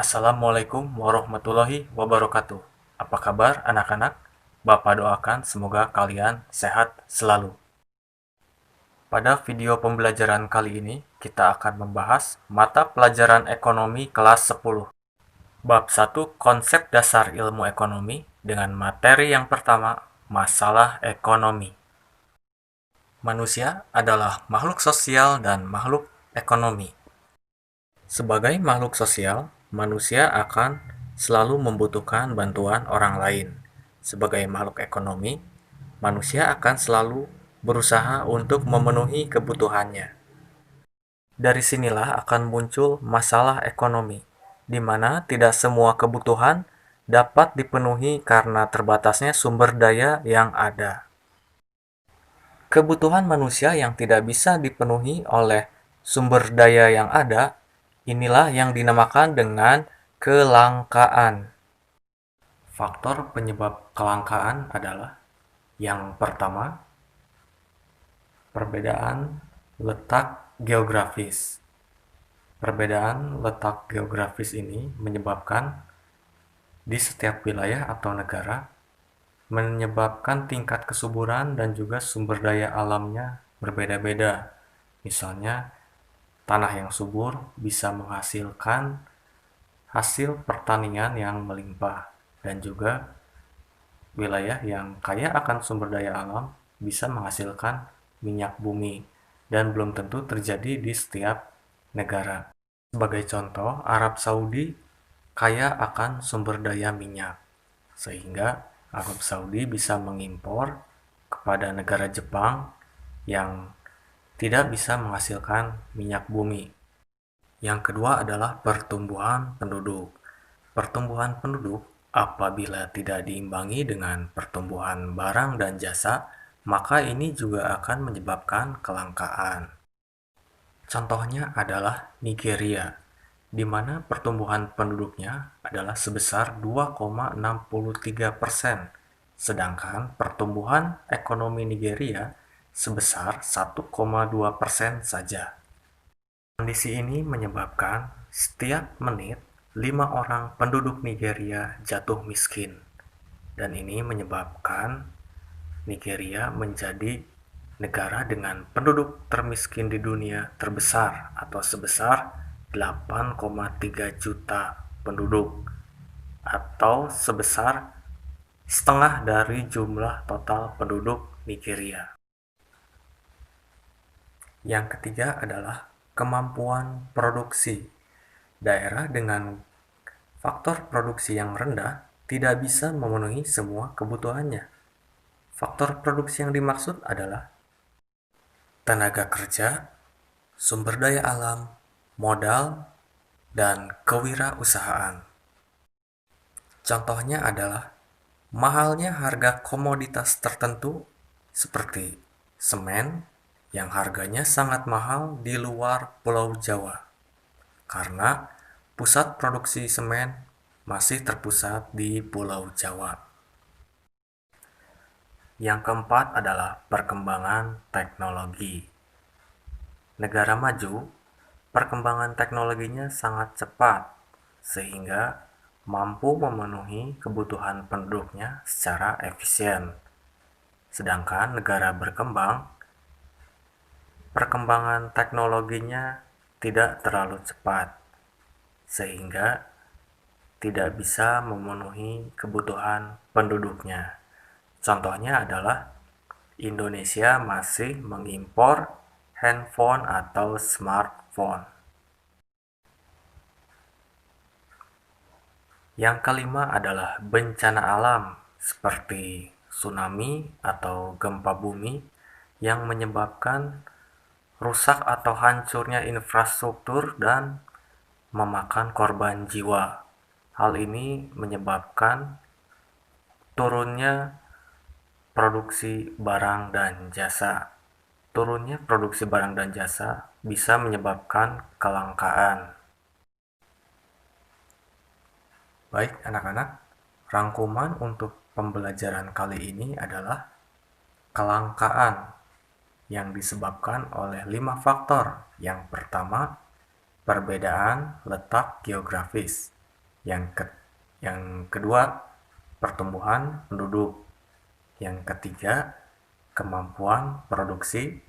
Assalamualaikum warahmatullahi wabarakatuh. Apa kabar anak-anak? Bapak doakan semoga kalian sehat selalu. Pada video pembelajaran kali ini, kita akan membahas mata pelajaran ekonomi kelas 10. Bab 1 konsep dasar ilmu ekonomi dengan materi yang pertama, masalah ekonomi. Manusia adalah makhluk sosial dan makhluk ekonomi. Sebagai makhluk sosial, manusia akan selalu membutuhkan bantuan orang lain. Sebagai makhluk ekonomi, manusia akan selalu berusaha untuk memenuhi kebutuhannya. Dari sinilah akan muncul masalah ekonomi, di mana tidak semua kebutuhan dapat dipenuhi karena terbatasnya sumber daya yang ada. Kebutuhan manusia yang tidak bisa dipenuhi oleh sumber daya yang ada, inilah yang dinamakan dengan kelangkaan. Faktor penyebab kelangkaan adalah yang pertama, perbedaan letak geografis. Perbedaan letak geografis ini menyebabkan di setiap wilayah atau negara menyebabkan tingkat kesuburan dan juga sumber daya alamnya berbeda-beda. Misalnya, tanah yang subur bisa menghasilkan hasil pertanian yang melimpah, dan juga wilayah yang kaya akan sumber daya alam bisa menghasilkan minyak bumi, dan belum tentu terjadi di setiap negara. Sebagai contoh, Arab Saudi kaya akan sumber daya minyak, sehingga Arab Saudi bisa mengimpor kepada negara Jepang yang tidak bisa menghasilkan minyak bumi. Yang kedua adalah pertumbuhan penduduk. Pertumbuhan penduduk apabila tidak diimbangi dengan pertumbuhan barang dan jasa, maka ini juga akan menyebabkan kelangkaan. Contohnya adalah Nigeria, di mana pertumbuhan penduduknya adalah sebesar 2,63%, sedangkan pertumbuhan ekonomi Nigeria sebesar 1,2% saja. Kondisi ini menyebabkan setiap menit 5 orang penduduk Nigeria jatuh miskin, dan ini menyebabkan Nigeria menjadi negara dengan penduduk termiskin di dunia terbesar atau sebesar 8,3 juta penduduk, atau sebesar setengah dari jumlah total penduduk Nigeria. Yang ketiga adalah kemampuan produksi. Daerah dengan faktor produksi yang rendah tidak bisa memenuhi semua kebutuhannya. Faktor produksi yang dimaksud adalah tenaga kerja, sumber daya alam, modal, dan kewirausahaan. Contohnya adalah mahalnya harga komoditas tertentu seperti semen yang harganya sangat mahal di luar Pulau Jawa, karena pusat produksi semen masih terpusat di Pulau Jawa. Yang keempat adalah perkembangan teknologi. Negara maju, perkembangan teknologinya sangat cepat, sehingga mampu memenuhi kebutuhan penduduknya secara efisien. Sedangkan negara berkembang, perkembangan teknologinya tidak terlalu cepat, sehingga tidak bisa memenuhi kebutuhan penduduknya. Contohnya adalah Indonesia masih mengimpor handphone atau smartphone. Yang kelima adalah bencana alam seperti tsunami atau gempa bumi yang menyebabkan rusak atau hancurnya infrastruktur dan memakan korban jiwa. Hal ini menyebabkan turunnya produksi barang dan jasa. Turunnya produksi barang dan jasa bisa menyebabkan kelangkaan. Baik anak-anak, rangkuman untuk pembelajaran kali ini adalah kelangkaan yang disebabkan oleh 5 faktor. Yang pertama, perbedaan letak geografis. Yang kedua, pertumbuhan penduduk. Yang ketiga, kemampuan produksi.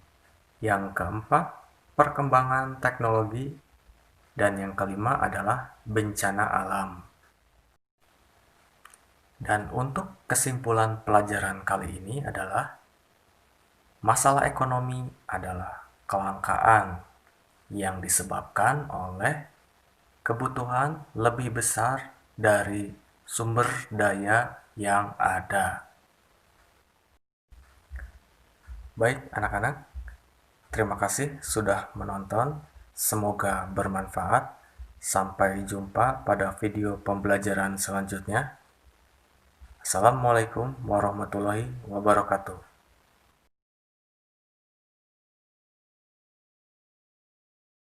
Yang keempat, perkembangan teknologi. Dan yang kelima adalah bencana alam. Dan untuk kesimpulan pelajaran kali ini adalah masalah ekonomi adalah kelangkaan yang disebabkan oleh kebutuhan lebih besar dari sumber daya yang ada. Baik anak-anak, terima kasih sudah menonton. Semoga bermanfaat. Sampai jumpa pada video pembelajaran selanjutnya. Assalamualaikum warahmatullahi wabarakatuh.